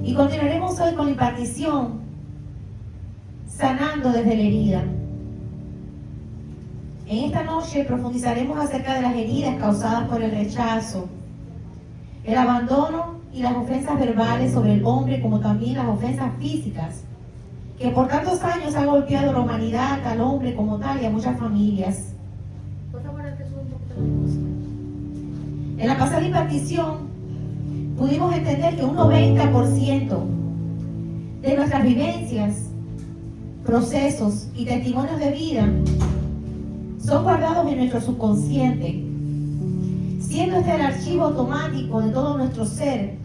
Y continuaremos hoy con la impartición, sanando desde la herida. En esta noche profundizaremos acerca de las heridas causadas por el rechazo, el abandono y las ofensas verbales sobre el hombre, como también las ofensas físicas, que por tantos años ha golpeado a la humanidad, al hombre como tal y a muchas familias. Por favor, antes un poquito la música. En la pasada impartición pudimos entender que un 90% de nuestras vivencias, procesos y testimonios de vida son guardados en nuestro subconsciente, siendo este el archivo automático de todo nuestro ser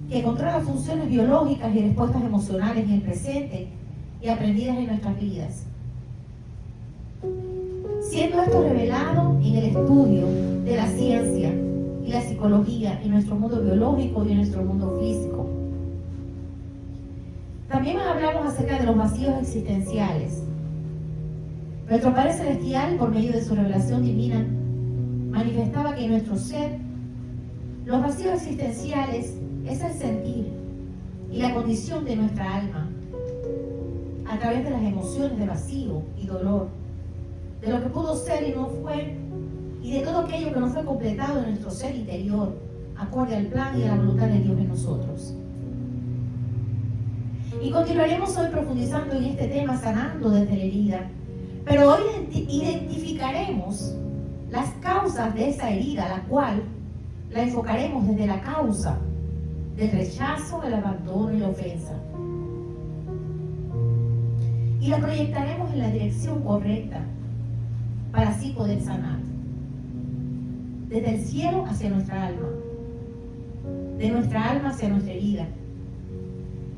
que controla funciones biológicas y respuestas emocionales en el presente y aprendidas en nuestras vidas. Siendo esto revelado en el estudio de la ciencia y la psicología en nuestro mundo biológico y en nuestro mundo físico. También hablamos acerca de los vacíos existenciales. Nuestro Padre Celestial, por medio de su revelación divina, manifestaba que en nuestro ser, los vacíos existenciales es el sentir y la condición de nuestra alma, a través de las emociones de vacío y dolor, de lo que pudo ser y no fue, y de todo aquello que no fue completado en nuestro ser interior, acorde al plan y a la voluntad de Dios en nosotros. Y continuaremos hoy profundizando en este tema, sanando desde la herida. Pero hoy identificaremos las causas de esa herida, la cual la enfocaremos desde la causa del rechazo, el abandono y la ofensa. Y la proyectaremos en la dirección correcta para así poder sanar. Desde el cielo hacia nuestra alma, de nuestra alma hacia nuestra herida,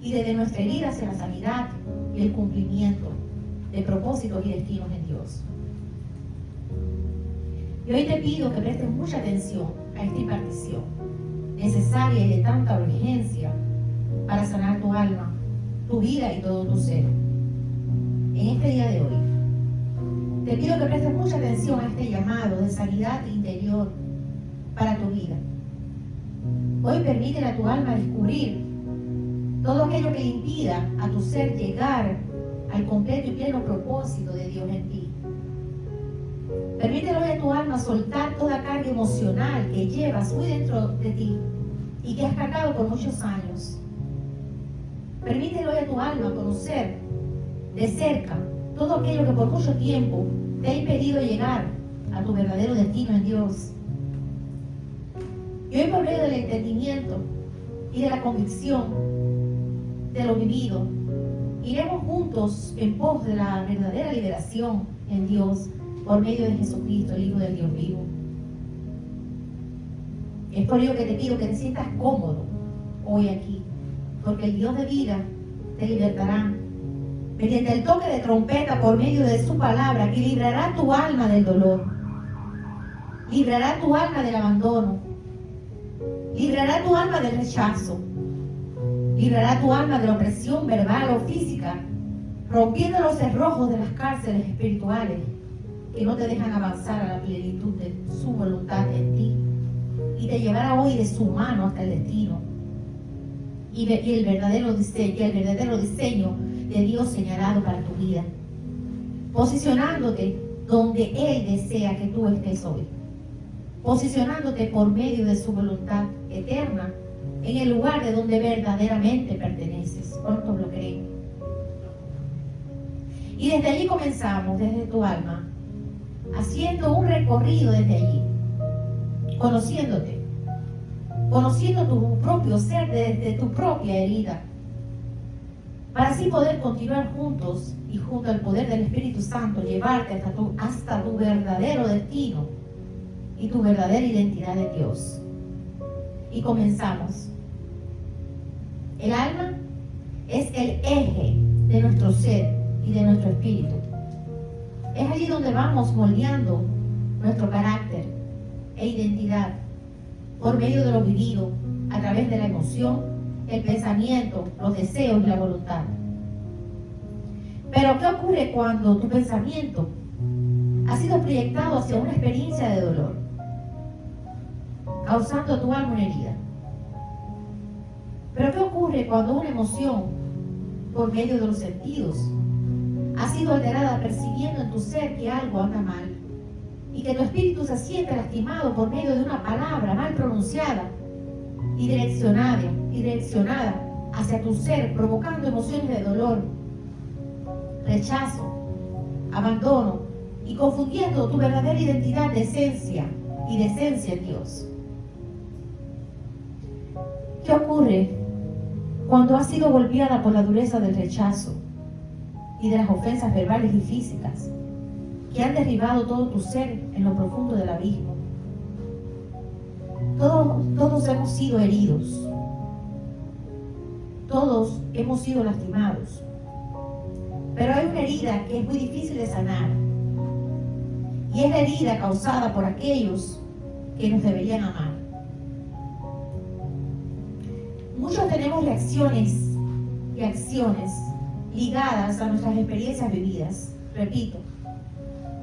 y desde nuestra herida hacia la sanidad y el cumplimiento de propósitos y destinos en Dios. Y hoy te pido que prestes mucha atención a esta impartición necesaria y de tanta urgencia para sanar tu alma, tu vida y todo tu ser. En este día de hoy, te pido que prestes mucha atención a este llamado de sanidad interior para tu vida. Hoy permítele a tu alma descubrir todo aquello que le impida a tu ser llegar al completo y pleno propósito de Dios en ti. Permítele hoy a tu alma soltar toda carga emocional que llevas muy dentro de ti y que has cargado por muchos años. Permítele hoy a tu alma conocer de cerca todo aquello que por mucho tiempo te ha impedido llegar a tu verdadero destino en Dios. Y hoy, por medio del entendimiento y de la convicción de lo vivido, iremos juntos en pos de la verdadera liberación en Dios por medio de Jesucristo, el Hijo del Dios vivo. Es por ello que te pido que te sientas cómodo hoy aquí, porque el Dios de vida te libertará mediante el toque de trompeta por medio de su palabra, que librará tu alma del dolor, librará tu alma del abandono, librará tu alma del rechazo, librará tu alma de la opresión verbal o física, rompiendo los cerrojos de las cárceles espirituales que no te dejan avanzar a la plenitud de su voluntad en ti, y te llevará hoy de su mano hasta el destino y el verdadero diseño de Dios señalado para tu vida, posicionándote donde Él desea que tú estés hoy, posicionándote por medio de su voluntad eterna en el lugar de donde verdaderamente perteneces. ¿Cuántos lo creen? Y desde allí comenzamos, desde tu alma, haciendo un recorrido desde allí, conociéndote, conociendo tu propio ser desde tu propia herida, para así poder continuar juntos y junto al poder del Espíritu Santo llevarte hasta tu verdadero destino y tu verdadera identidad en Dios. Y comenzamos. El alma es el eje de nuestro ser y de nuestro espíritu. Es allí donde vamos moldeando nuestro carácter e identidad por medio de lo vivido, a través de la emoción, el pensamiento, los deseos y la voluntad. Pero ¿qué ocurre cuando tu pensamiento ha sido proyectado hacia una experiencia de dolor, causando a tu alma una herida? Pero ¿qué ocurre ocurre cuando una emoción, por medio de los sentidos, ha sido alterada percibiendo en tu ser que algo anda mal y que tu espíritu se siente lastimado por medio de una palabra mal pronunciada y direccionada hacia tu ser, provocando emociones de dolor, rechazo, abandono y confundiendo tu verdadera identidad de esencia y decencia en Dios. ¿Qué ocurre cuando has sido golpeada por la dureza del rechazo y de las ofensas verbales y físicas que han derribado todo tu ser en lo profundo del abismo? Todos hemos sido heridos, todos hemos sido lastimados, pero hay una herida que es muy difícil de sanar, y es la herida causada por aquellos que nos deberían amar. Muchos tenemos reacciones y acciones ligadas a nuestras experiencias vividas. Repito,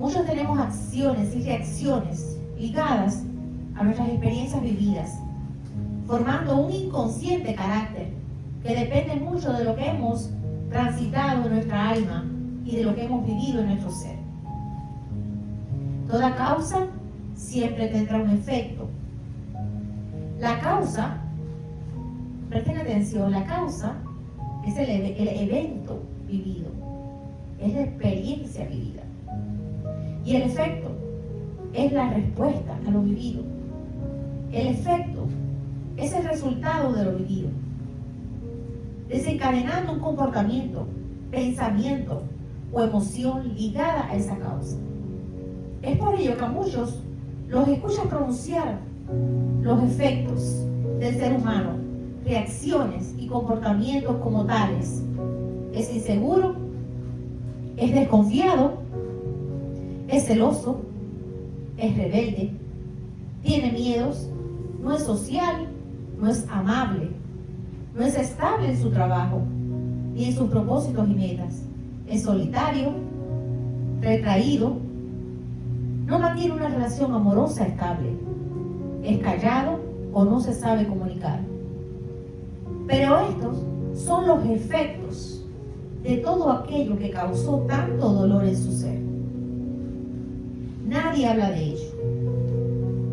muchos tenemos acciones y reacciones ligadas a nuestras experiencias vividas, formando un inconsciente carácter que depende mucho de lo que hemos transitado en nuestra alma y de lo que hemos vivido en nuestro ser. Toda causa siempre tendrá un efecto. La causa, presten atención, la causa es el evento vivido, es la experiencia vivida. Y el efecto es la respuesta a lo vivido. El efecto es el resultado de lo vivido, desencadenando un comportamiento, pensamiento o emoción ligada a esa causa. Es por ello que a muchos los escuchas pronunciar los efectos del ser humano, reacciones y comportamientos como tales. Es inseguro, es desconfiado, es celoso, es rebelde, tiene miedos, no es social, no es amable, no es estable en su trabajo, ni en sus propósitos y metas. Es solitario, retraído, no mantiene una relación amorosa estable, es callado o no se sabe comunicar. Pero estos son los efectos de todo aquello que causó tanto dolor en su ser. Nadie habla de ello.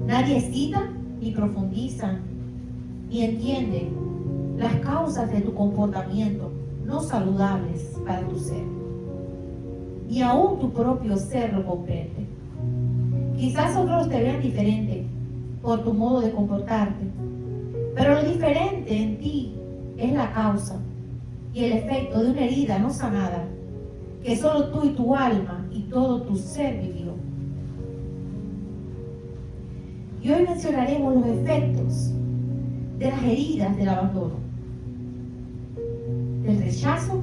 Nadie cita ni profundiza ni entiende las causas de tu comportamiento no saludables para tu ser. Ni aún tu propio ser lo comprende. Quizás otros te vean diferente por tu modo de comportarte, pero lo diferente en ti es la causa y el efecto de una herida no sanada que solo tú y tu alma y todo tu ser vivió. Y hoy mencionaremos los efectos de las heridas del abandono, del rechazo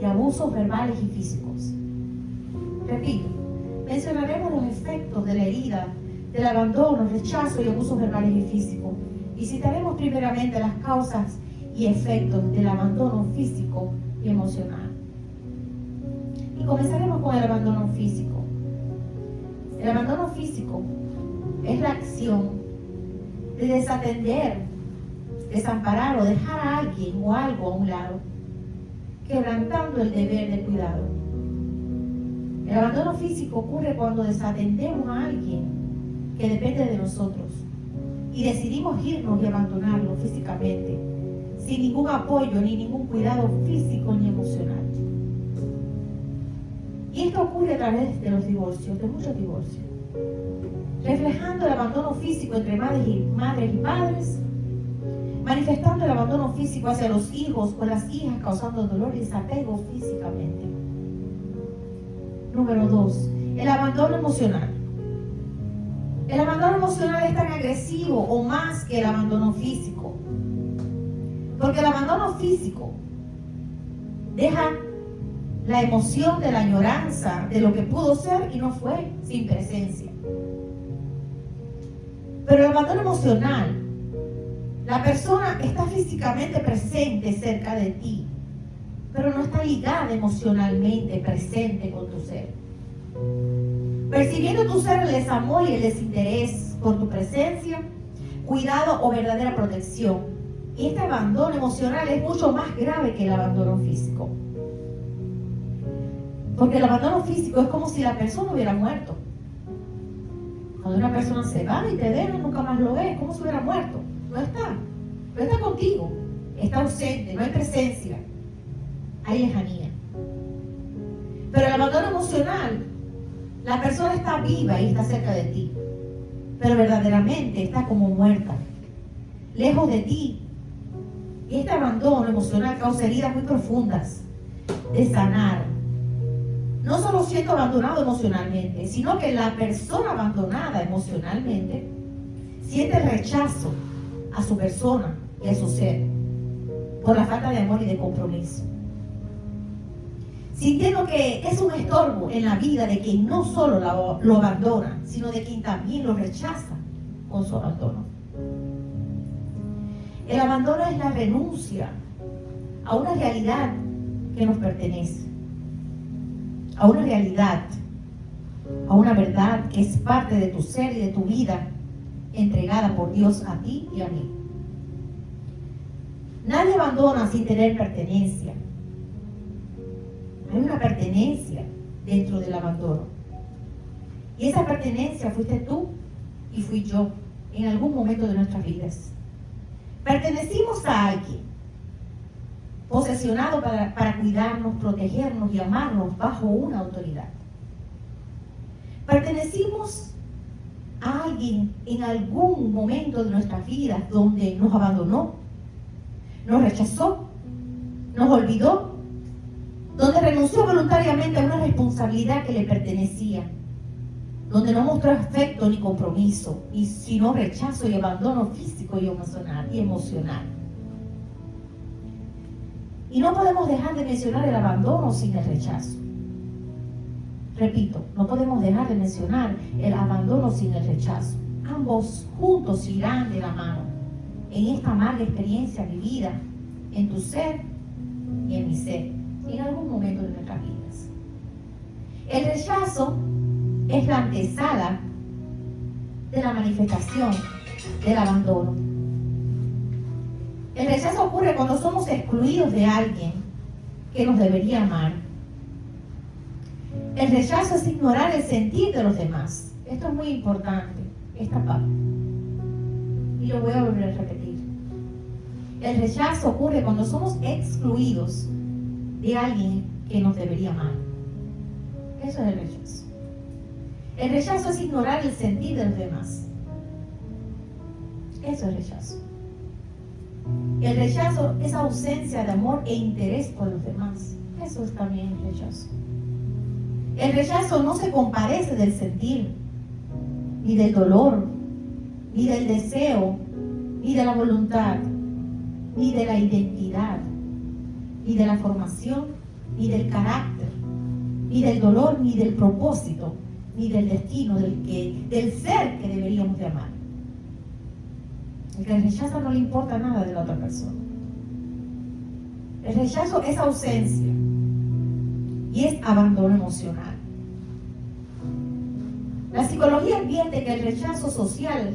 y abusos verbales y físicos. Repito, mencionaremos los efectos de la herida, del abandono, rechazo y abusos verbales y físicos. Y citaremos primeramente las causas y efectos del abandono físico y emocional. Y comenzaremos con el abandono físico. El abandono físico es la acción de desatender, desamparar o dejar a alguien o algo a un lado, quebrantando el deber de cuidado. El abandono físico ocurre cuando desatendemos a alguien que depende de nosotros y decidimos irnos y abandonarlo físicamente, sin ningún apoyo ni ningún cuidado físico ni emocional. Y esto ocurre a través de los divorcios, de muchos divorcios, reflejando el abandono físico entre madres y padres, manifestando el abandono físico hacia los hijos o las hijas, causando dolor y desapego físicamente. Número 2, el abandono emocional. El abandono emocional es tan agresivo o más que el abandono físico, porque el abandono físico deja la emoción de la añoranza de lo que pudo ser y no fue, sin presencia. Pero el abandono emocional, la persona está físicamente presente cerca de ti, pero no está ligada emocionalmente presente con tu ser. Percibiendo tu ser el desamor y el desinterés por tu presencia, cuidado o verdadera protección, Y este abandono emocional es mucho más grave que el abandono físico. Porque el abandono físico es como si la persona hubiera muerto. Cuando una persona se va y te deja, nunca más lo ves, como si hubiera muerto. No está contigo, está ausente, no hay presencia, hay lejanía. Pero el abandono emocional, la persona está viva y está cerca de ti, pero verdaderamente está como muerta, lejos de ti. Y este abandono emocional causa heridas muy profundas de sanar. No solo siendo abandonado emocionalmente, sino que la persona abandonada emocionalmente siente rechazo a su persona y a su ser por la falta de amor y de compromiso. Sintiendo que es un estorbo en la vida de quien no solo lo abandona, sino de quien también lo rechaza con su abandono. El abandono es la renuncia a una realidad que nos pertenece, a una realidad, a una verdad que es parte de tu ser y de tu vida, entregada por Dios a ti y a mí. Nadie abandona sin tener pertenencia. Hay una pertenencia dentro del abandono. Y esa pertenencia fuiste tú y fui yo en algún momento de nuestras vidas. Pertenecimos a alguien posesionado para cuidarnos, protegernos y amarnos bajo una autoridad. Pertenecimos a alguien en algún momento de nuestras vidas donde nos abandonó, nos rechazó, nos olvidó, donde renunció voluntariamente a una responsabilidad que le pertenecía, donde no mostró afecto ni compromiso, sino rechazo y abandono físico y emocional. Y no podemos dejar de mencionar el abandono sin el rechazo. Repito, no podemos dejar de mencionar el abandono sin el rechazo. Ambos juntos irán de la mano en esta amarga experiencia vivida en tu ser y en mi ser, en algún momento de nuestras vidas. El rechazo es la antesala de la manifestación del abandono. El rechazo ocurre cuando somos excluidos de alguien que nos debería amar. El rechazo es ignorar el sentir de los demás. Esto es muy importante, esta parte. Y lo voy a volver a repetir. El rechazo ocurre cuando somos excluidos de alguien que nos debería amar. Eso es el rechazo. El rechazo es ignorar el sentir de los demás. Eso es rechazo. El rechazo es ausencia de amor e interés por los demás. Eso es también el rechazo. El rechazo no se compadece del sentir, ni del dolor, ni del deseo, ni de la voluntad, ni de la identidad, ni de la formación, ni del carácter, ni del dolor, ni del propósito, ni del destino, del ser que deberíamos de amar. El que rechaza no le importa nada de la otra persona. El rechazo es ausencia y es abandono emocional. La psicología advierte que el rechazo social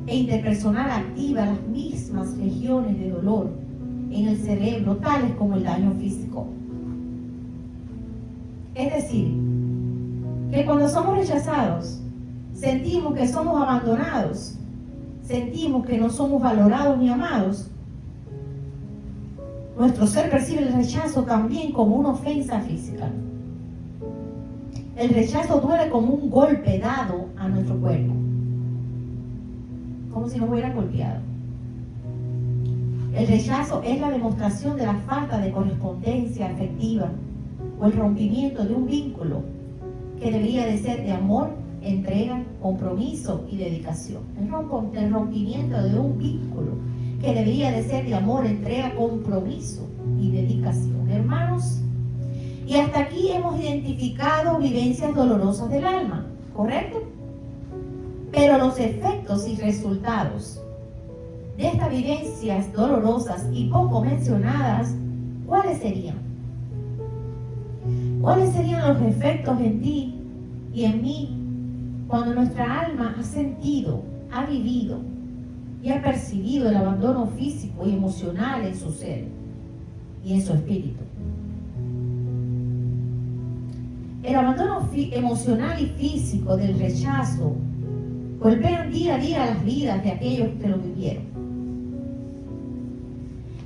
e interpersonal activa las mismas regiones de dolor en el cerebro, tales como el daño físico. Es decir, que cuando somos rechazados, sentimos que somos abandonados, sentimos que no somos valorados ni amados. Nuestro ser percibe el rechazo también como una ofensa física. El rechazo duele como un golpe dado a nuestro cuerpo, como si nos hubieran golpeado. El rechazo es la demostración de la falta de correspondencia afectiva o el rompimiento de un vínculo que debería de ser de amor, entrega, compromiso y dedicación. El rompimiento de un vínculo que debería de ser de amor, entrega, compromiso y dedicación. Hermanos, y hasta aquí hemos identificado vivencias dolorosas del alma, ¿correcto? Pero los efectos y resultados de estas vivencias dolorosas y poco mencionadas, ¿cuáles serían? ¿Cuáles serían los efectos en ti y en mí cuando nuestra alma ha sentido, ha vivido y ha percibido el abandono físico y emocional en su ser y en su espíritu. El abandono emocional y físico del rechazo golpean día a día las vidas de aquellos que lo vivieron.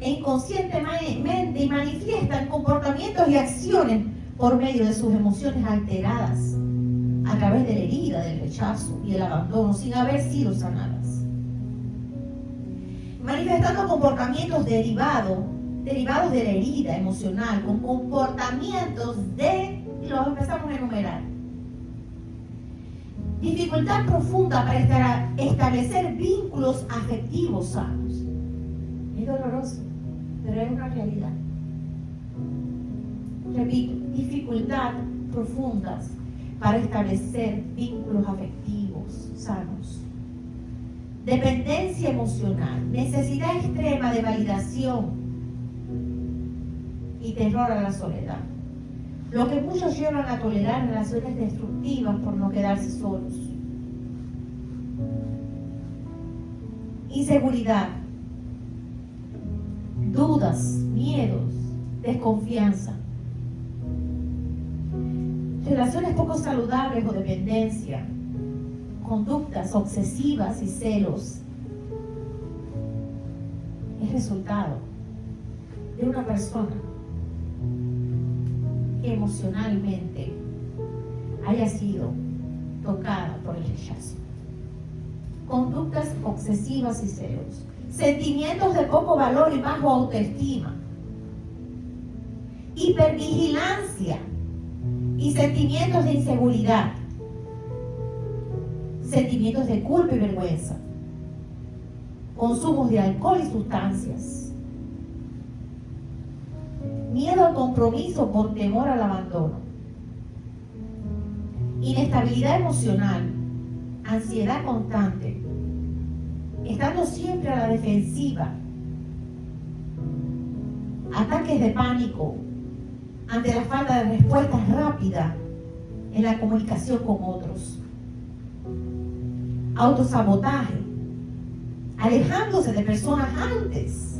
E inconscientemente manifiestan comportamientos y acciones por medio de sus emociones alteradas a través de la herida del rechazo y el abandono sin haber sido sanadas. Manifestando comportamientos derivados de la herida emocional, con comportamientos y los empezamos a enumerar. Dificultad profunda para establecer vínculos afectivos sanos. Es doloroso, pero es una realidad. Repito, dificultad profundas para establecer vínculos afectivos sanos. Dependencia emocional, necesidad extrema de validación y terror a la soledad. Lo que muchos llevan a tolerar relaciones destructivas por no quedarse solos. Inseguridad, dudas, miedos, desconfianza. Relaciones poco saludables o dependencia, conductas obsesivas y celos. Es resultado de una persona que emocionalmente haya sido tocada por el rechazo. Conductas obsesivas y celos. Sentimientos de poco valor y bajo autoestima. Hipervigilancia y sentimientos de inseguridad. Sentimientos de culpa y vergüenza. Consumos de alcohol y sustancias. Miedo al compromiso por temor al abandono. Inestabilidad emocional. Ansiedad constante. Estando siempre a la defensiva. Ataques de pánico ante la falta de respuesta rápida en la comunicación con otros. Autosabotaje. Alejándose de personas antes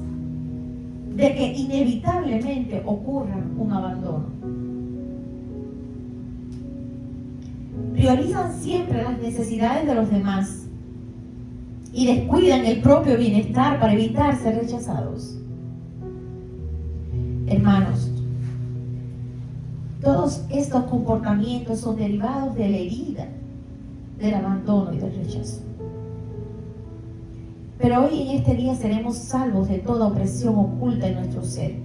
de que inevitablemente ocurra un abandono. Priorizan siempre las necesidades de los demás y descuidan el propio bienestar para evitar ser rechazados. Hermanos, todos estos comportamientos son derivados de la herida, del abandono y del rechazo. Pero hoy en este día seremos salvos de toda opresión oculta en nuestro ser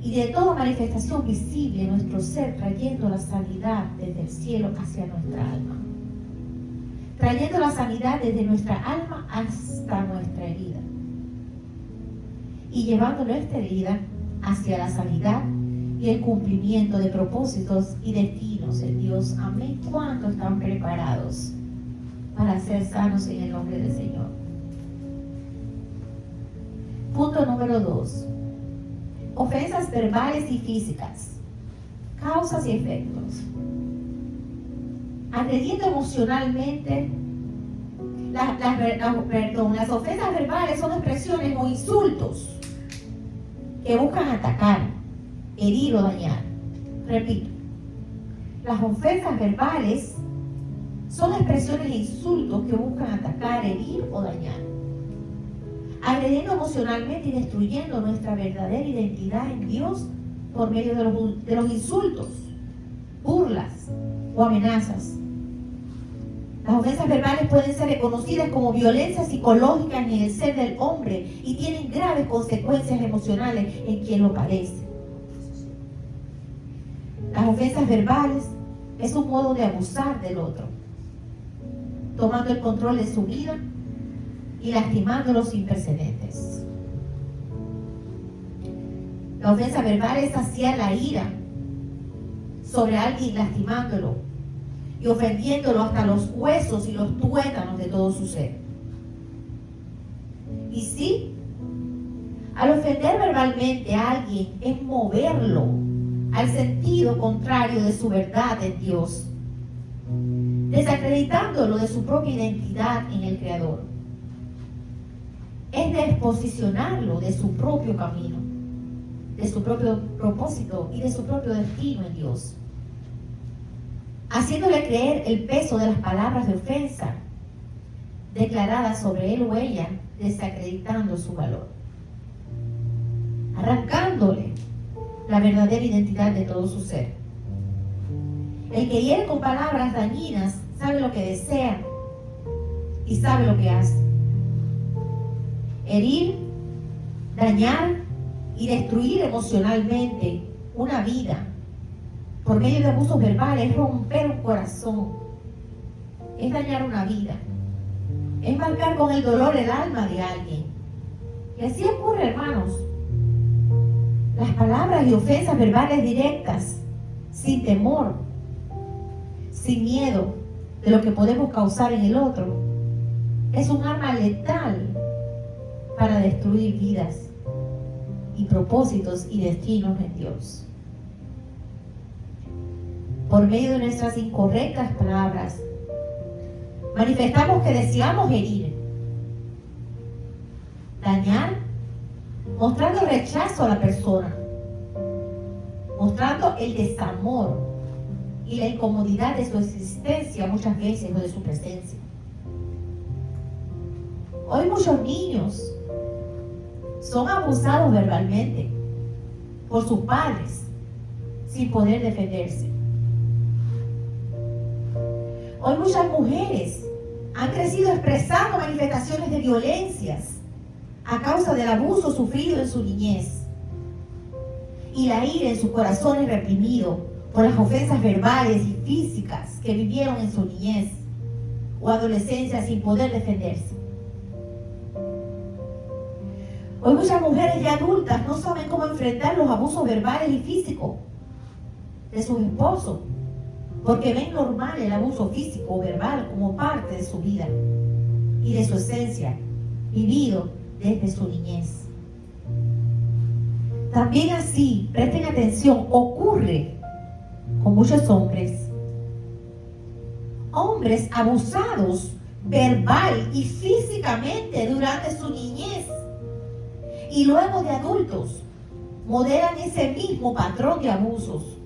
y de toda manifestación visible en nuestro ser, trayendo la sanidad desde el cielo hacia nuestra alma. Trayendo la sanidad desde nuestra alma hasta nuestra herida. Y llevando nuestra herida hacia la sanidad y el cumplimiento de propósitos y destinos en Dios. Amén. ¿Cuántos están preparados para ser sanos en el nombre del Señor? Punto número 2. Ofensas verbales y físicas. Causas y efectos. Agrediendo emocionalmente. Las ofensas verbales son expresiones o insultos que buscan atacar, herir o dañar. Repito, las ofensas verbales son expresiones e insultos que buscan atacar, herir o dañar, agrediendo emocionalmente y destruyendo nuestra verdadera identidad en Dios por medio de los insultos, burlas o amenazas. Las ofensas verbales pueden ser reconocidas como violencia psicológica en el ser del hombre y tienen graves consecuencias emocionales en quien lo padece. Las ofensas verbales es un modo de abusar del otro, tomando el control de su vida y lastimándolo sin precedentes. La ofensa verbal es saciar la ira sobre alguien lastimándolo y ofendiéndolo hasta los huesos y los tuétanos de todo su ser. Y sí, al ofender verbalmente a alguien es moverlo al sentido contrario de su verdad en Dios, desacreditándolo de su propia identidad en el Creador. es desposicionarlo de su propio camino, de su propio propósito y de su propio destino en Dios, haciéndole creer el peso de las palabras de ofensa declaradas sobre él o ella, desacreditando su valor, arrancándole la verdadera identidad de todo su ser. El que hiere con palabras dañinas sabe lo que desea y sabe lo que hace. Herir, dañar y destruir emocionalmente una vida por medio de abusos verbales es romper un corazón, es dañar una vida, es marcar con el dolor el alma de alguien. Y así ocurre, hermanos. Las palabras y ofensas verbales directas, sin temor, sin miedo de lo que podemos causar en el otro, es un arma letal para destruir vidas y propósitos y destinos en Dios. Por medio de nuestras incorrectas palabras, manifestamos que deseamos herir, dañar, mostrando rechazo a la persona, mostrando el desamor y la incomodidad de su existencia muchas veces o de su presencia. Hoy muchos niños son abusados verbalmente por sus padres sin poder defenderse. Hoy muchas mujeres han crecido expresando manifestaciones de violencias a causa del abuso sufrido en su niñez y la ira en sus corazones reprimido por las ofensas verbales y físicas que vivieron en su niñez o adolescencia sin poder defenderse. Hoy muchas mujeres ya adultas no saben cómo enfrentar los abusos verbales y físicos de sus esposos, porque ven normal el abuso físico o verbal como parte de su vida y de su esencia, vivido desde su niñez. También así, presten atención, ocurre con muchos hombres abusados verbal y físicamente durante su niñez y luego de adultos modelan ese mismo patrón de abusos.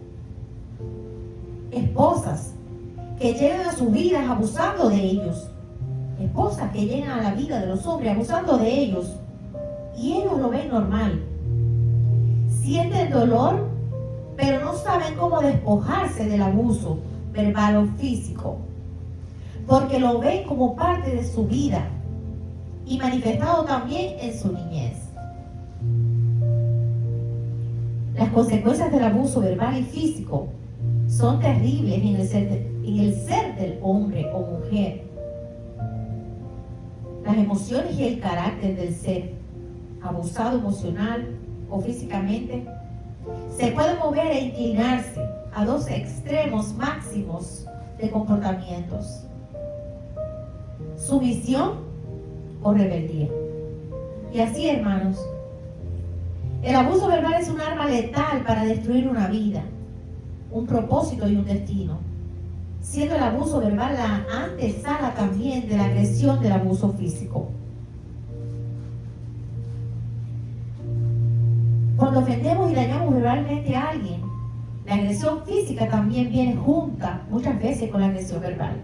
Esposas que llegan a sus vidas abusando de ellos, esposas que llegan a la vida de los hombres abusando de ellos y ellos lo ven normal, sienten dolor pero no saben cómo despojarse del abuso verbal o físico, porque lo ven como parte de su vida y manifestado también en su niñez. Las consecuencias del abuso verbal y físico son terribles en el ser del hombre o mujer. Las emociones y el carácter del ser abusado emocional o físicamente se puede mover e inclinarse a dos extremos máximos de comportamientos: sumisión o rebeldía. Y así, hermanos, el abuso verbal es un arma letal para destruir una vida, un propósito y un destino, siendo el abuso verbal la antesala también de la agresión del abuso físico. Cuando ofendemos y dañamos verbalmente a alguien, la agresión física también viene junta muchas veces con la agresión verbal,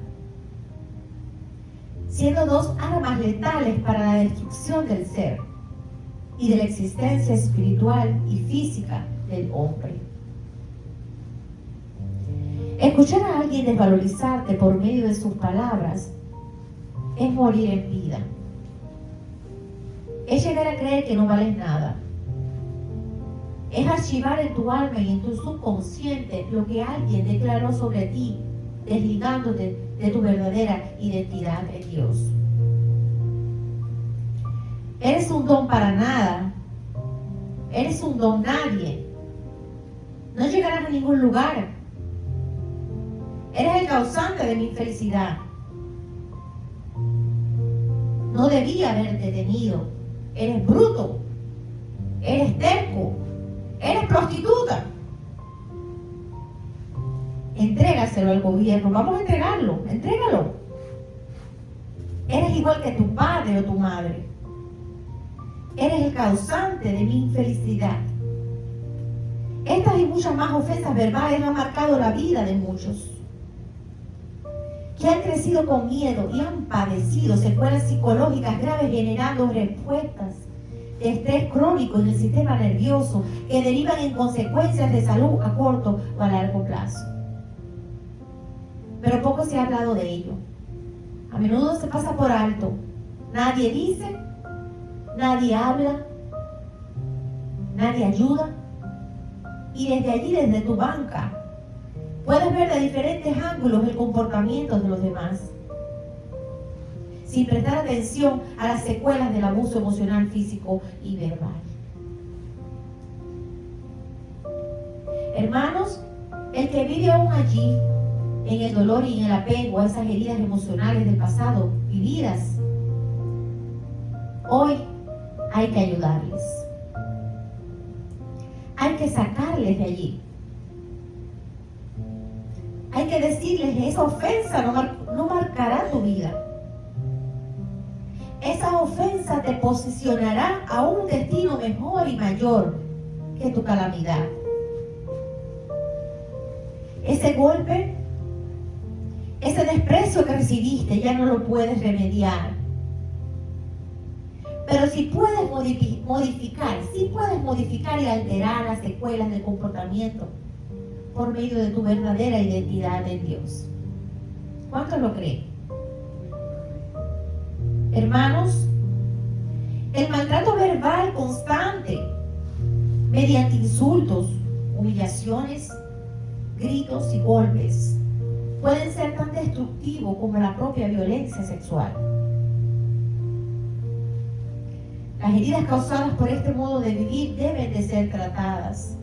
siendo dos armas letales para la destrucción del ser y de la existencia espiritual y física del hombre. Escuchar a alguien desvalorizarte por medio de sus palabras es morir en vida. Es llegar a creer que no vales nada. Es archivar en tu alma y en tu subconsciente lo que alguien declaró sobre ti, desligándote de tu verdadera identidad en Dios. Eres un don para nada. Eres un don nadie. No llegarás a ningún lugar. Eres el causante de mi infelicidad. No debía haberte tenido. Eres bruto. Eres terco. Eres prostituta. Entrégaselo al gobierno. Vamos a entregarlo. Entrégalo. Eres igual que tu padre o tu madre. Eres el causante de mi infelicidad. Estas y muchas más ofensas verbales han marcado la vida de muchos, que han crecido con miedo y han padecido secuelas psicológicas graves, generando respuestas de estrés crónico en el sistema nervioso que derivan en consecuencias de salud a corto o a largo plazo. Pero poco se ha hablado de ello. A menudo se pasa por alto. Nadie dice, nadie habla, nadie ayuda. Y desde allí, desde tu banca, puedes ver de diferentes ángulos el comportamiento de los demás, sin prestar atención a las secuelas del abuso emocional, físico y verbal. Hermanos, el que vive aún allí, en el dolor y en el apego a esas heridas emocionales del pasado vividas, hoy hay que ayudarles. Hay que sacarles de allí. Hay que decirles que esa ofensa no marcará tu vida. Esa ofensa te posicionará a un destino mejor y mayor que tu calamidad. Ese golpe, ese desprecio que recibiste ya no lo puedes remediar. Pero si puedes modificar y alterar las secuelas del comportamiento por medio de tu verdadera identidad en Dios. ¿Cuántos lo creen? Hermanos, el maltrato verbal constante, mediante insultos, humillaciones, gritos y golpes, pueden ser tan destructivos como la propia violencia sexual. Las heridas causadas por este modo de vivir deben de ser tratadas,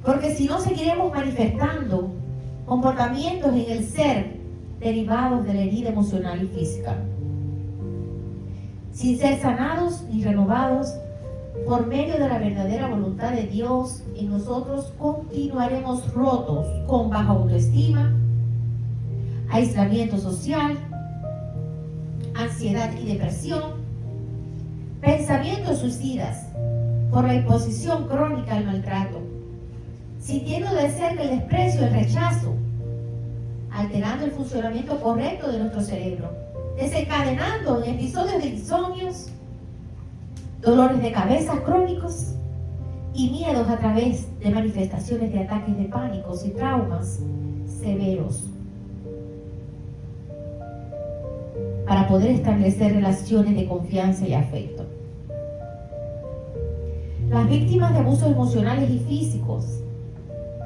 porque si no seguiremos manifestando comportamientos en el ser derivados de la herida emocional y física, sin ser sanados y renovados por medio de la verdadera voluntad de Dios en nosotros. Continuaremos rotos con baja autoestima, aislamiento social, ansiedad y depresión, pensamientos suicidas por la exposición crónica al maltrato, sintiendo de cerca el desprecio y el rechazo, alterando el funcionamiento correcto de nuestro cerebro, desencadenando en episodios de insomnios, dolores de cabeza crónicos y miedos a través de manifestaciones de ataques de pánicos y traumas severos, para poder establecer relaciones de confianza y afecto. Las víctimas de abusos emocionales y físicos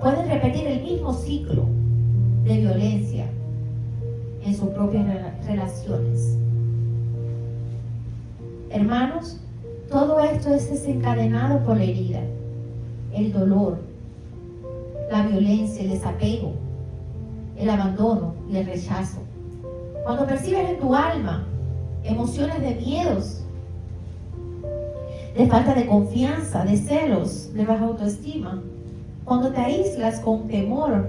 pueden repetir el mismo ciclo de violencia en sus propias relaciones. Hermanos, todo esto es desencadenado por la herida, el dolor, la violencia, el desapego, el abandono y el rechazo. Cuando percibes en tu alma emociones de miedos, de falta de confianza, de celos, de baja autoestima, cuando te aíslas con temor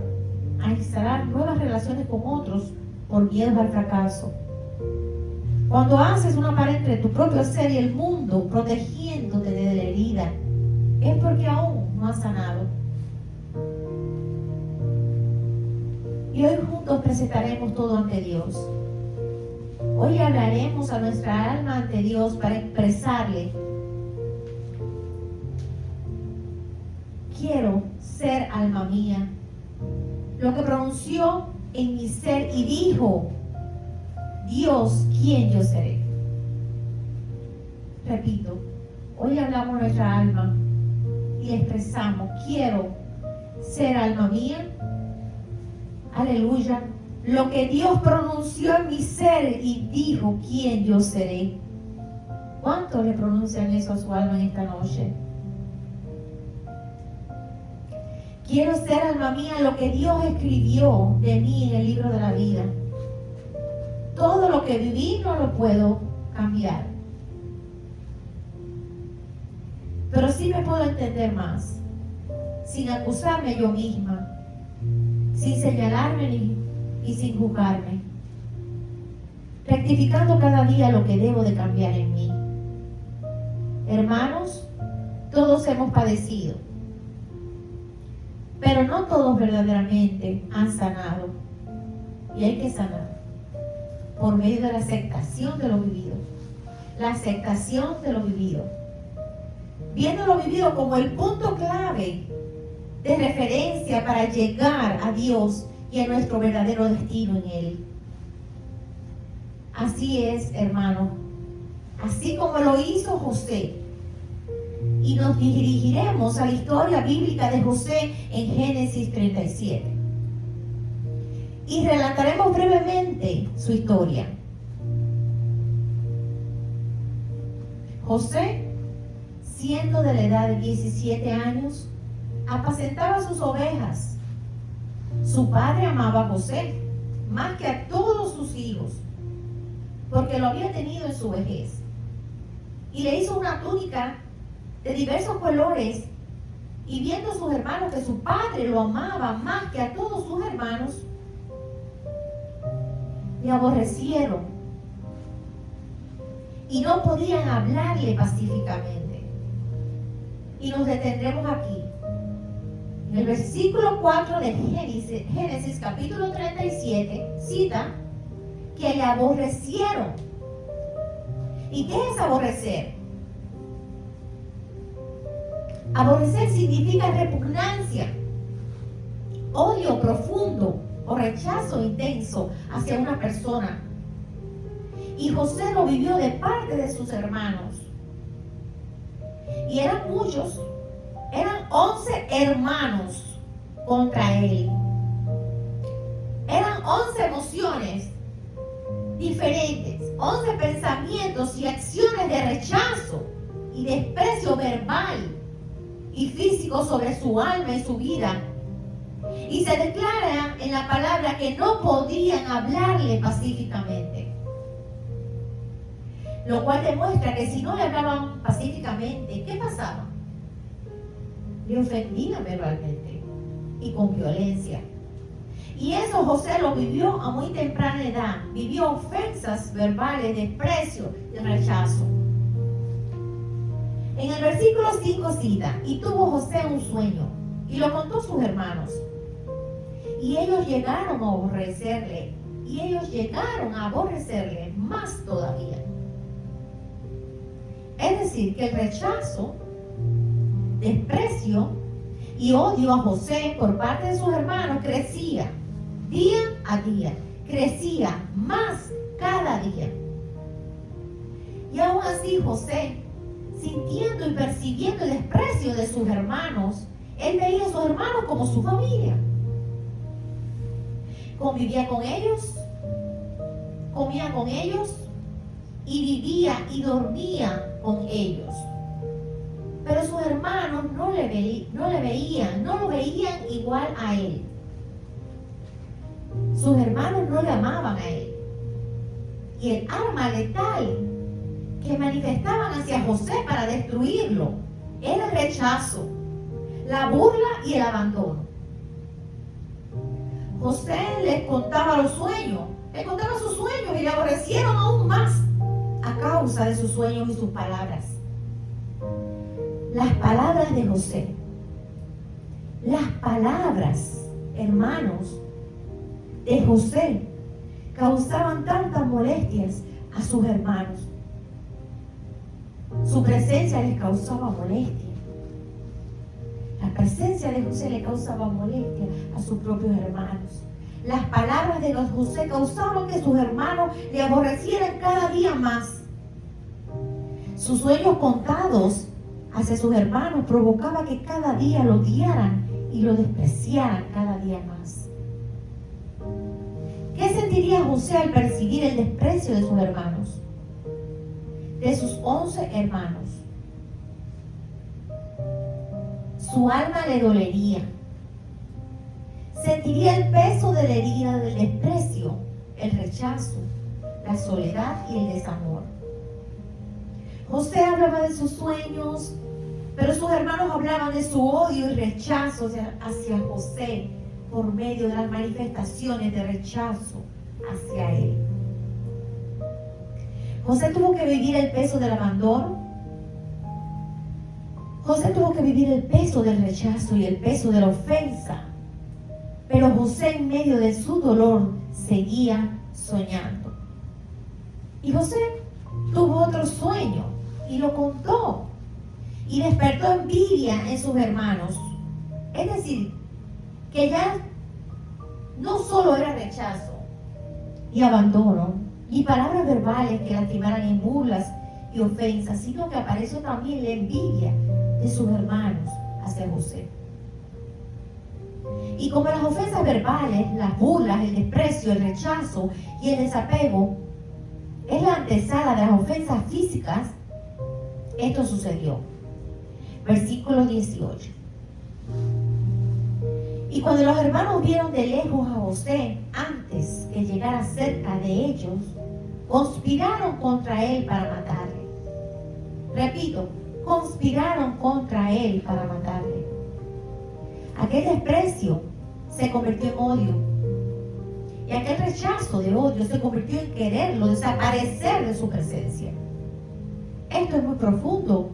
a instalar nuevas relaciones con otros por miedo al fracaso, cuando haces una pared entre tu propio ser y el mundo, protegiéndote de la herida, es porque aún no has sanado. Y hoy juntos presentaremos todo ante Dios. Hoy hablaremos a nuestra alma ante Dios para expresarle: quiero ser, alma mía, lo que pronunció en mi ser y dijo Dios, quién yo seré. Repito, hoy hablamos a nuestra alma y expresamos: quiero ser, alma mía, aleluya, lo que Dios pronunció en mi ser y dijo quién yo seré. ¿Cuántos le pronuncian eso a su alma en esta noche? Quiero ser, alma mía, lo que Dios escribió de mí en el libro de la vida. Todo lo que viví no lo puedo cambiar, pero sí me puedo entender más, sin acusarme yo misma, sin señalarme y sin juzgarme, rectificando cada día lo que debo de cambiar en mí. Hermanos, todos hemos padecido, pero no todos verdaderamente han sanado. Y hay que sanar por medio de la aceptación de lo vivido. La aceptación de lo vivido. Viendo lo vivido como el punto clave de referencia para llegar a Dios y a nuestro verdadero destino en Él. Así es, hermano. Así como lo hizo José. Y nos dirigiremos a la historia bíblica de José en Génesis 37. Y relataremos brevemente su historia. José, siendo de la edad de 17 años, apacentaba sus ovejas. Su padre amaba a José más que a todos sus hijos, porque lo había tenido en su vejez. Y le hizo una túnica de diversos colores, y viendo a sus hermanos que su padre lo amaba más que a todos sus hermanos, le aborrecieron y no podían hablarle pacíficamente. Y nos detendremos aquí. En el versículo 4 de Génesis capítulo 37 cita que le aborrecieron. ¿Y qué es aborrecer? Aborrecer significa repugnancia, odio profundo o rechazo intenso hacia una persona. Y José lo vivió de parte de sus hermanos. Y eran muchos, eran 11 hermanos contra él. Eran 11 emociones diferentes, 11 pensamientos y acciones de rechazo y desprecio verbal y físico sobre su alma y su vida. Y se declara en la palabra que no podían hablarle pacíficamente. Lo cual demuestra que si no le hablaban pacíficamente, ¿qué pasaba? Le ofendían verbalmente y con violencia. Y eso José lo vivió a muy temprana edad. Vivió ofensas verbales, desprecio y rechazo. En el versículo 5 cita: y tuvo José un sueño, y lo contó a sus hermanos. Y ellos llegaron a aborrecerle, más todavía. Es decir, que el rechazo, desprecio y odio a José por parte de sus hermanos crecía día a día, crecía más cada día. Y aún así José, sintiendo y percibiendo el desprecio de sus hermanos, él veía a sus hermanos como su familia. Convivía con ellos, comía con ellos y vivía y dormía con ellos. Pero sus hermanos no lo veían igual a él. Sus hermanos no le amaban a él. Y el arma letal que manifestaban hacia José para destruirlo era el rechazo, la burla y el abandono. José les contaba los sueños, les contaba sus sueños y le aborrecieron aún más a causa de sus sueños y sus palabras. Las palabras de José, las palabras, hermanos, de José causaban tantas molestias a sus hermanos. Su presencia les causaba molestia. La presencia de José le causaba molestia a sus propios hermanos. Las palabras de los José causaban que sus hermanos le aborrecieran cada día más. Sus sueños contados hacia sus hermanos provocaba que cada día lo odiaran y lo despreciaran cada día más. ¿Qué sentiría José al percibir el desprecio de sus hermanos? De sus 11 hermanos. Su alma le dolería. Sentiría el peso de la herida del desprecio, el rechazo, la soledad y el desamor. José hablaba de sus sueños, pero sus hermanos hablaban de su odio y rechazo hacia José por medio de las manifestaciones de rechazo hacia él. José tuvo que vivir el peso del abandono, José tuvo que vivir el peso del rechazo y el peso de la ofensa. Pero José, en medio de su dolor, seguía soñando. Y José tuvo otro sueño y lo contó. Y despertó envidia en sus hermanos. Es decir, que ya no solo era rechazo y abandono, y palabras verbales que lastimaran en burlas y ofensas, sino que apareció también la envidia de sus hermanos hacia José. Y como las ofensas verbales, las burlas, el desprecio, el rechazo y el desapego es la antesala de las ofensas físicas, esto sucedió. Versículo 18. Y cuando los hermanos vieron de lejos a José, antes que llegara cerca de ellos, conspiraron contra él para matarle. Repito, conspiraron contra él para matarle. Aquel desprecio se convirtió en odio. Y aquel rechazo de odio se convirtió en quererlo, desaparecer de su presencia. Esto es muy profundo,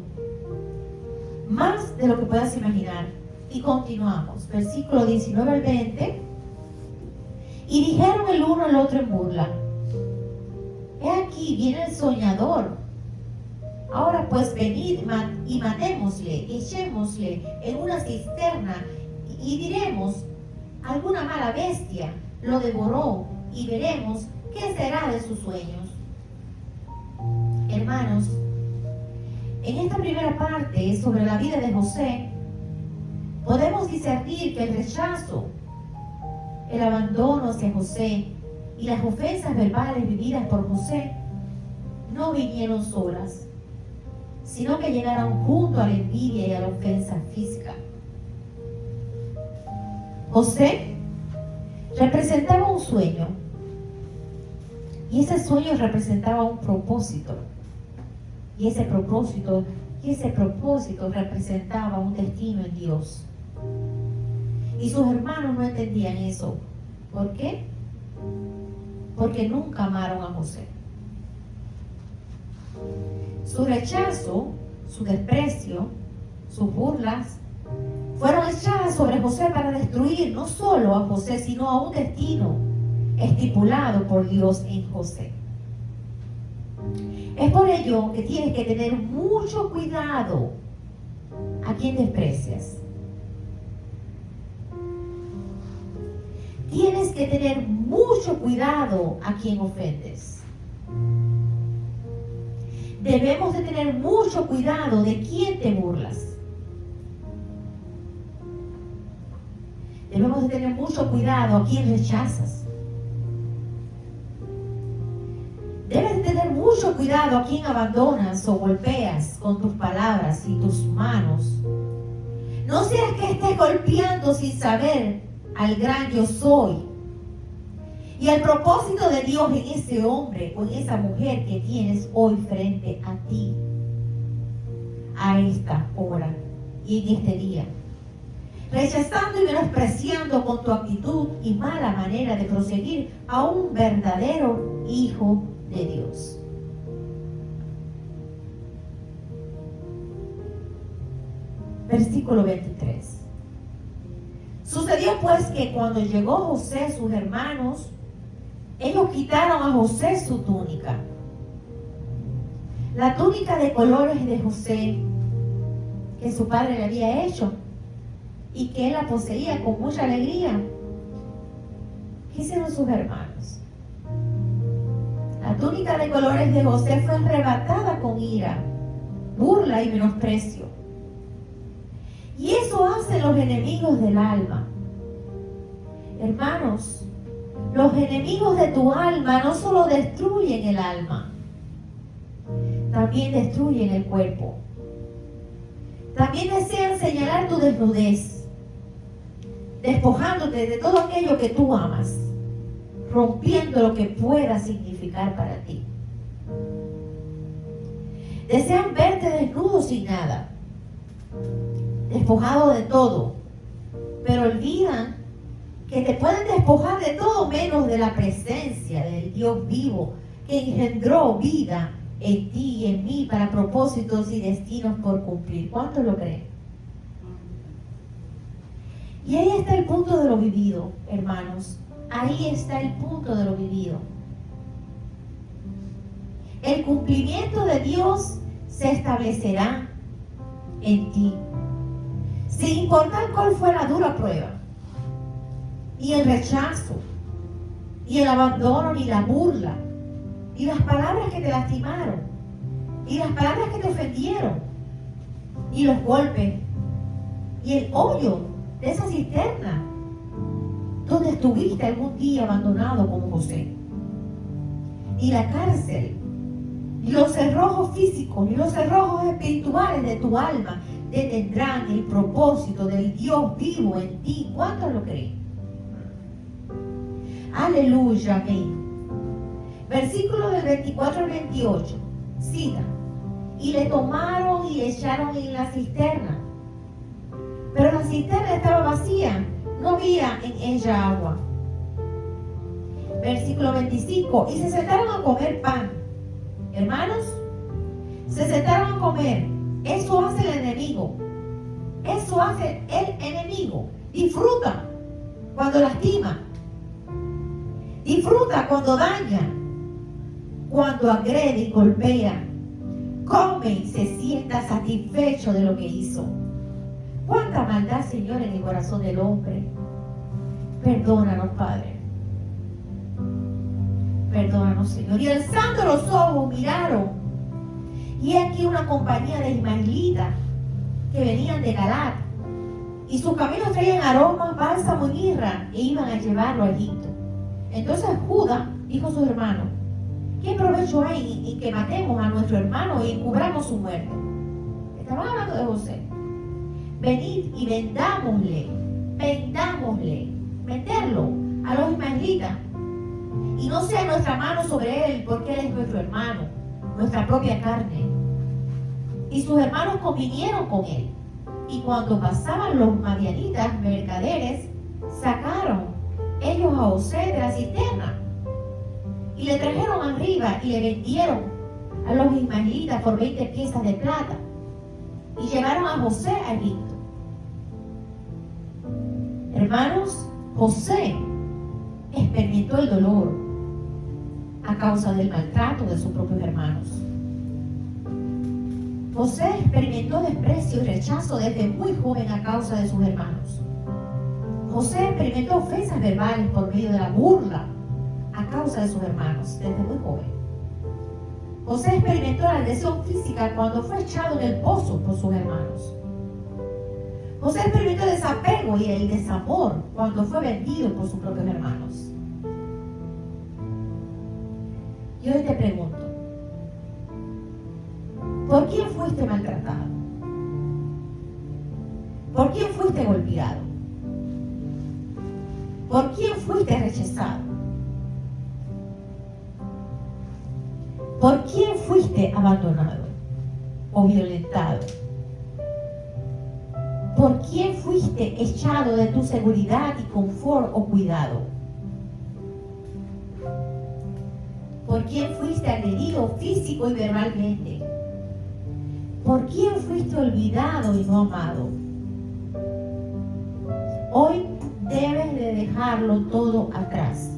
más de lo que puedas imaginar. Y continuamos, versículo 19 al 20. Y dijeron el uno al otro en burla: he aquí viene el soñador. Ahora pues venid y matémosle, echémosle en una cisterna y diremos: alguna mala bestia lo devoró, y veremos qué será de sus sueños. Hermanos, en esta primera parte sobre la vida de José, podemos discernir que el rechazo, el abandono hacia José y las ofensas verbales vividas por José no vinieron solas, sino que llegaron junto a la envidia y a la ofensa física. José representaba un sueño, y ese sueño representaba un propósito, y ese propósito representaba un destino en Dios. Y sus hermanos no entendían eso. ¿Por qué? Porque nunca amaron a José. Su rechazo, su desprecio, sus burlas fueron echadas sobre José para destruir no solo a José, sino a un destino estipulado por Dios en José. Es por ello que tienes que tener mucho cuidado a quien desprecias. Tienes que tener mucho cuidado a quien ofendes. Debemos de tener mucho cuidado de quién te burlas. Debemos de tener mucho cuidado a quién rechazas. Debes de tener mucho cuidado a quién abandonas o golpeas con tus palabras y tus manos. No seas que estés golpeando sin saber al gran yo soy y al propósito de Dios en ese hombre o en esa mujer que tienes hoy frente a ti, a esta hora y en este día, rechazando y menospreciando con tu actitud y mala manera de proseguir a un verdadero hijo de Dios. Versículo 23. Sucedió pues que cuando llegó José, sus hermanos, ellos quitaron a José su túnica. La túnica de colores de José que su padre le había hecho y que él la poseía con mucha alegría. ¿Qué hicieron sus hermanos? La túnica de colores de José fue arrebatada con ira, burla y menosprecio. Y eso hacen los enemigos del alma. Hermanos, los enemigos de tu alma no solo destruyen el alma, también destruyen el cuerpo. También desean señalar tu desnudez, despojándote de todo aquello que tú amas, rompiendo lo que pueda significar para ti. Desean verte desnudo sin nada, despojado de todo, pero olvidan que te pueden despojar de todo menos de la presencia del Dios vivo que engendró vida en ti y en mí para propósitos y destinos por cumplir. ¿Cuántos lo creen? Y ahí está el punto de lo vivido, hermanos. Ahí está el punto de lo vivido. El cumplimiento de Dios se establecerá en ti, sin importar cuál fue la dura prueba, y el rechazo, y el abandono, ni la burla, y las palabras que te lastimaron, y las palabras que te ofendieron, y los golpes, y el hoyo de esa cisterna donde estuviste algún día abandonado como José, y la cárcel, y los cerrojos físicos, y los cerrojos espirituales de tu alma detendrán el propósito del Dios vivo en ti. ¿Cuántos lo creen? Aleluya, amén. Versículo del 24 al 28. Siga. Y le tomaron y le echaron en la cisterna. Pero la cisterna estaba vacía, no había en ella agua. Versículo 25. Y se sentaron a comer pan. Hermanos, se sentaron a comer. Eso hace el enemigo. Eso hace el enemigo. Disfruta cuando lastima. Disfruta cuando daña. Cuando agrede y golpea. Come y se sienta satisfecho de lo que hizo. Cuánta maldad, Señor, en el corazón del hombre. Perdónanos, Padre. Perdónanos, Señor. Y alzando los ojos miraron. Y aquí una compañía de ismaelitas que venían de Galat. Y sus caminos traían aromas, bálsamo y mirra. E iban a llevarlo a Egipto. Entonces Judá dijo a sus hermanos: ¿qué provecho hay en que matemos a nuestro hermano y encubramos su muerte? Estaban hablando de José. Venid y vendámosle, meterlo a los ismaelitas. Y no sea nuestra mano sobre él, porque él es nuestro hermano, nuestra propia carne. Y sus hermanos convinieron con él. Y cuando pasaban los madianitas, mercaderes, sacaron ellos a José de la cisterna. Y le trajeron arriba y le vendieron a los ismaelitas por 20 piezas de plata. Y llevaron a José a Egipto. Hermanos, José experimentó el dolor a causa del maltrato de sus propios hermanos. José experimentó desprecio y rechazo desde muy joven a causa de sus hermanos. José experimentó ofensas verbales por medio de la burla a causa de sus hermanos desde muy joven. José experimentó la agresión física cuando fue echado en el pozo por sus hermanos. José experimentó el desapego y el desamor cuando fue vendido por sus propios hermanos. Y hoy te pregunto, ¿por quién fuiste maltratado? ¿Por quién fuiste golpeado? ¿Por quién fuiste rechazado? ¿Por quién fuiste abandonado o violentado? ¿Por quién fuiste echado de tu seguridad y confort o cuidado? ¿Por quién fuiste agredido físico y verbalmente? ¿Por quién fuiste olvidado y no amado? Hoy debes de dejarlo todo atrás.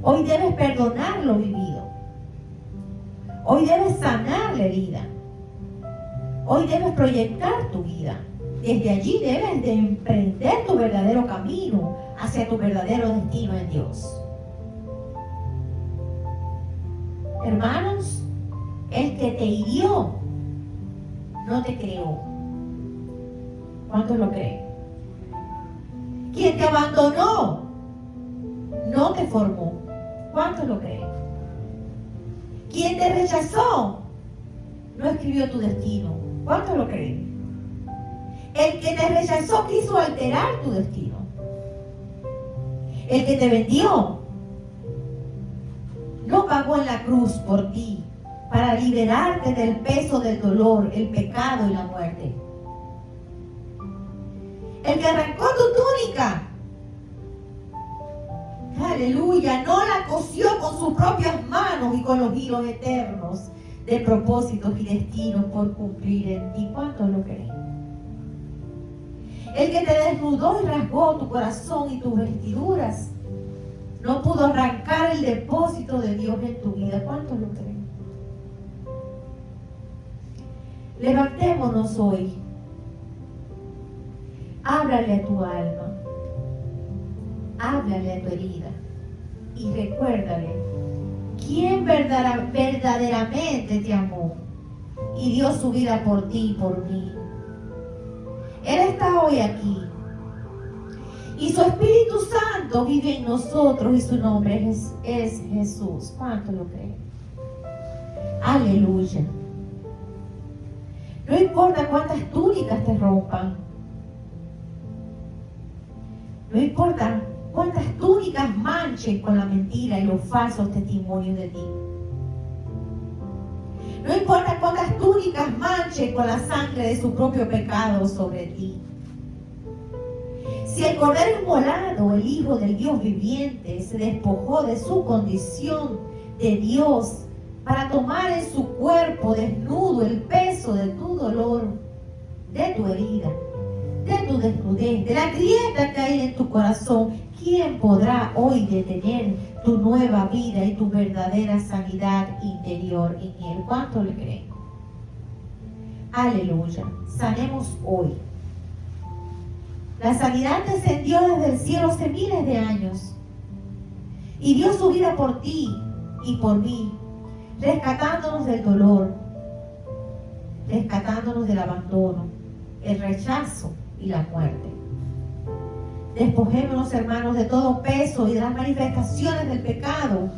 Hoy debes perdonar lo vivido. Hoy debes sanar la herida. Hoy debes proyectar tu vida. Desde allí debes de emprender tu verdadero camino hacia tu verdadero destino en Dios. Hermanos, el que te hirió no te creó. ¿Cuántos lo creen? Quien te abandonó no te formó. ¿Cuántos lo creen? Quien te rechazó no escribió tu destino. ¿Cuántos lo creen? El que te rechazó quiso alterar tu destino. El que te vendió no pagó en la cruz por ti para liberarte del peso del dolor, el pecado y la muerte. El que arrancó tu túnica Aleluya, no la cosió con sus propias manos y con los hilos eternos de propósitos y destinos por cumplir en ti. ¿Cuánto lo creen? El que te desnudó y rasgó tu corazón y tus vestiduras no pudo arrancar el depósito de Dios en tu vida. ¿Cuánto lo creen? Levantémonos hoy. Háblale a tu alma. Háblale a tu herida. Y recuérdale quién verdaderamente te amó y dio su vida por ti y por mí. Él está hoy aquí. Y su Espíritu Santo vive en nosotros y su nombre es Jesús. ¿Cuánto lo creen? Aleluya. No importa cuántas túnicas te rompan. No importa cuántas túnicas manchen con la mentira y los falsos testimonios de ti. No importa cuántas túnicas manchen con la sangre de su propio pecado sobre ti. Si el Cordero Inmolado, el Hijo del Dios viviente, se despojó de su condición de Dios para tomar en su cuerpo desnudo el peso de tu dolor, de tu herida, de tu desnudez, de la grieta que hay en tu corazón, ¿quién podrá hoy detener tu nueva vida y tu verdadera sanidad interior en Él? ¿Cuánto le creen? Aleluya. Sanemos hoy. La sanidad descendió desde el cielo hace miles de años y dio su vida por ti y por mí, rescatándonos del dolor, rescatándonos del abandono, el rechazo y la muerte. Despojémonos, hermanos, de todo peso y de las manifestaciones del pecado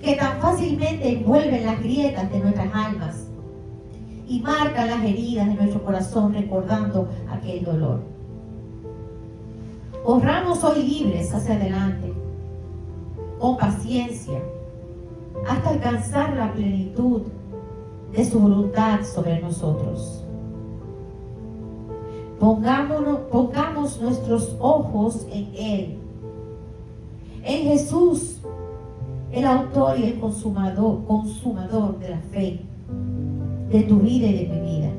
que tan fácilmente envuelven las grietas de nuestras almas y marcan las heridas de nuestro corazón, recordando aquel dolor. Corramos hoy libres hacia adelante, con paciencia, hasta alcanzar la plenitud de su voluntad sobre nosotros. Pongamos nuestros ojos en Él, en Jesús, el autor y el consumador de la fe, de tu vida y de mi vida.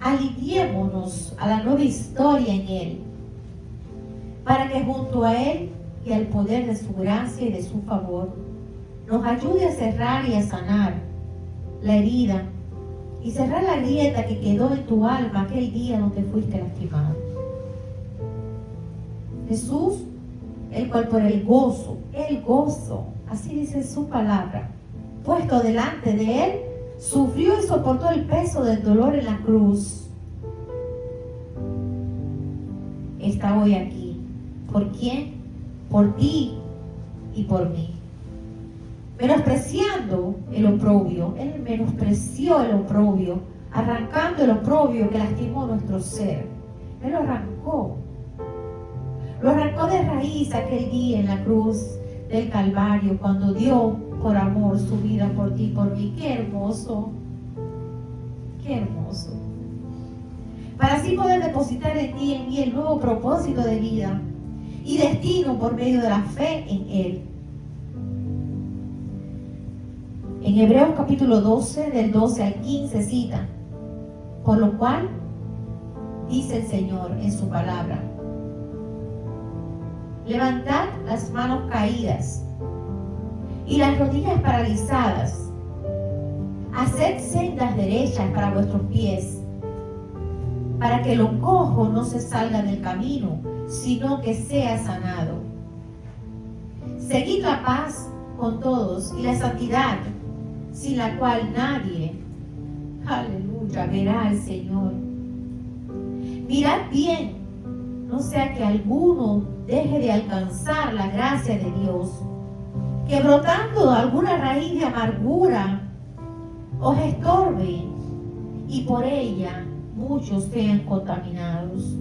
Alineémonos a la nueva historia en Él, para que junto a Él y al poder de su gracia y de su favor, nos ayude a cerrar y a sanar la herida y cerrar la grieta que quedó en tu alma aquel día donde fuiste lastimado. Jesús, el cual por el gozo, así dice su palabra, puesto delante de Él, sufrió y soportó el peso del dolor en la cruz. Está hoy aquí. ¿Por quién? Por ti y por mí. Menospreciando el oprobio, Él menospreció el oprobio, arrancando el oprobio que lastimó nuestro ser. Él lo arrancó de raíz aquel día en la cruz del Calvario, cuando dio por amor su vida por ti y por mí. ¡Qué hermoso! ¡Qué hermoso! Para así poder depositar en ti y en mí el nuevo propósito de vida y destino por medio de la fe en Él. En Hebreos capítulo 12, del 12 al 15 cita, por lo cual dice el Señor en su palabra: levantad las manos caídas y las rodillas paralizadas, haced sendas derechas para vuestros pies, para que lo cojo no se salga del camino, sino que sea sanado. Seguid la paz con todos y la santidad, sin la cual nadie, aleluya, verá al Señor. Mirad bien, no sea que alguno deje de alcanzar la gracia de Dios, que brotando alguna raíz de amargura os estorbe y por ella muchos sean contaminados.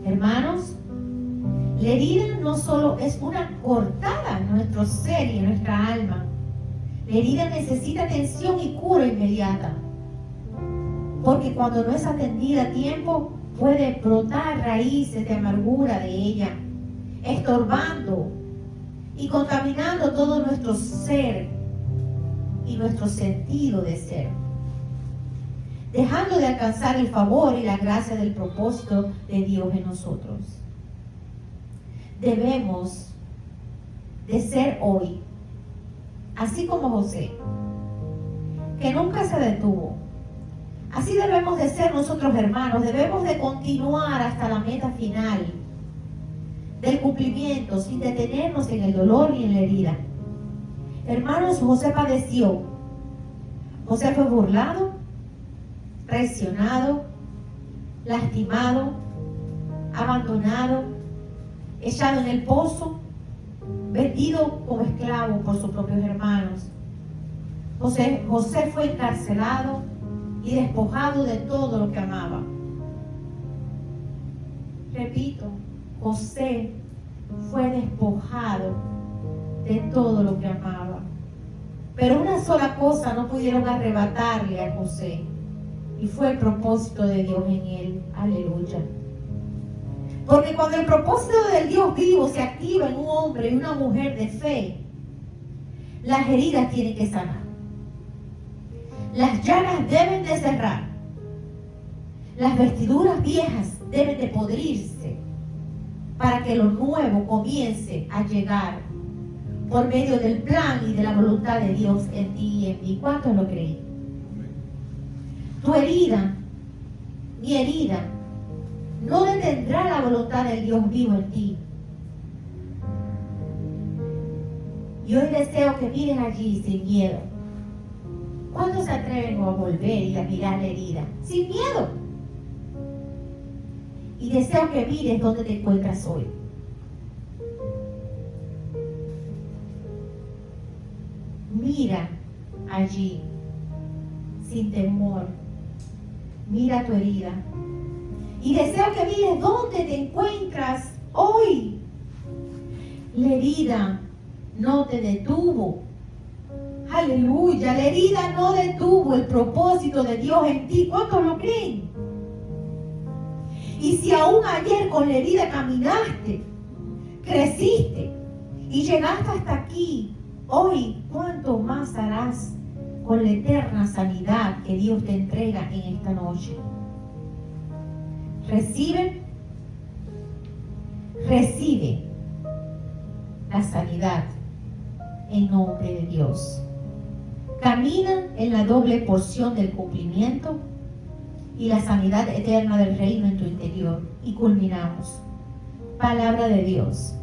Hermanos, la herida no solo es una cortada en nuestro ser y en nuestra alma. La herida necesita atención y cura inmediata, porque cuando no es atendida a tiempo, puede brotar raíces de amargura de ella, estorbando y contaminando todo nuestro ser y nuestro sentido de ser, dejando de alcanzar el favor y la gracia del propósito de Dios en nosotros. Debemos de ser hoy, así como José, que nunca se detuvo. Así debemos de ser nosotros, hermanos. Debemos de continuar hasta la meta final del cumplimiento, sin detenernos en el dolor y en la herida. Hermanos, José padeció. José fue burlado, traicionado, lastimado, abandonado, echado en el pozo, vendido como esclavo por sus propios hermanos. José fue encarcelado y despojado de todo lo que amaba. Repito, José fue despojado de todo lo que amaba. Pero una sola cosa no pudieron arrebatarle a José, y fue el propósito de Dios en él. Aleluya. Porque cuando el propósito del Dios vivo se activa en un hombre y una mujer de fe, las heridas tienen que sanar. Las llagas deben de cerrar. Las vestiduras viejas deben de podrirse para que lo nuevo comience a llegar por medio del plan y de la voluntad de Dios en ti y en mí. ¿Cuántos lo creen? Tu herida, mi herida, no detendrá la voluntad del Dios vivo en ti. Y hoy deseo que miren allí sin miedo. ¿Cuántos se atreven a volver y a mirar la herida? Sin miedo. Y deseo que mires dónde te encuentras hoy. Mira allí, sin temor. Mira tu herida. Y deseo que mires dónde te encuentras hoy. La herida no te detuvo. Aleluya, la herida no detuvo el propósito de Dios en ti. ¿Cuántos lo creen? Y si aún ayer con la herida caminaste, creciste y llegaste hasta aquí, hoy, ¿cuánto más harás con la eterna sanidad que Dios te entrega en esta noche? Recibe la sanidad en nombre de Dios. Camina en la doble porción del cumplimiento y la sanidad eterna del reino en tu interior. Y culminamos. Palabra de Dios.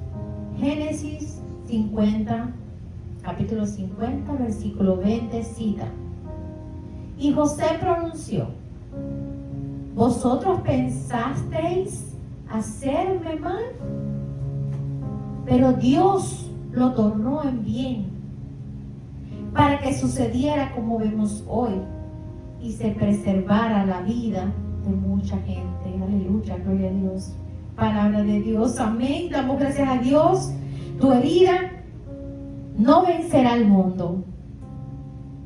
Génesis 50, capítulo 50, versículo 20, cita. Y José pronunció: ¿vosotros pensasteis hacerme mal? Pero Dios lo tornó en bien, para que sucediera como vemos hoy y se preservara la vida de mucha gente. Aleluya, gloria a Dios. Palabra de Dios, amén. Damos gracias a Dios. Tu herida no vencerá al mundo,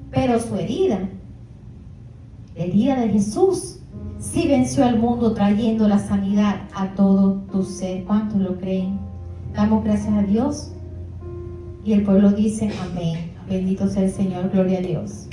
pero su herida, la herida de Jesús, sí venció al mundo, trayendo la sanidad a todo tu ser. ¿Cuántos lo creen? Damos gracias a Dios y el pueblo dice amén. Bendito sea el Señor, gloria a Dios.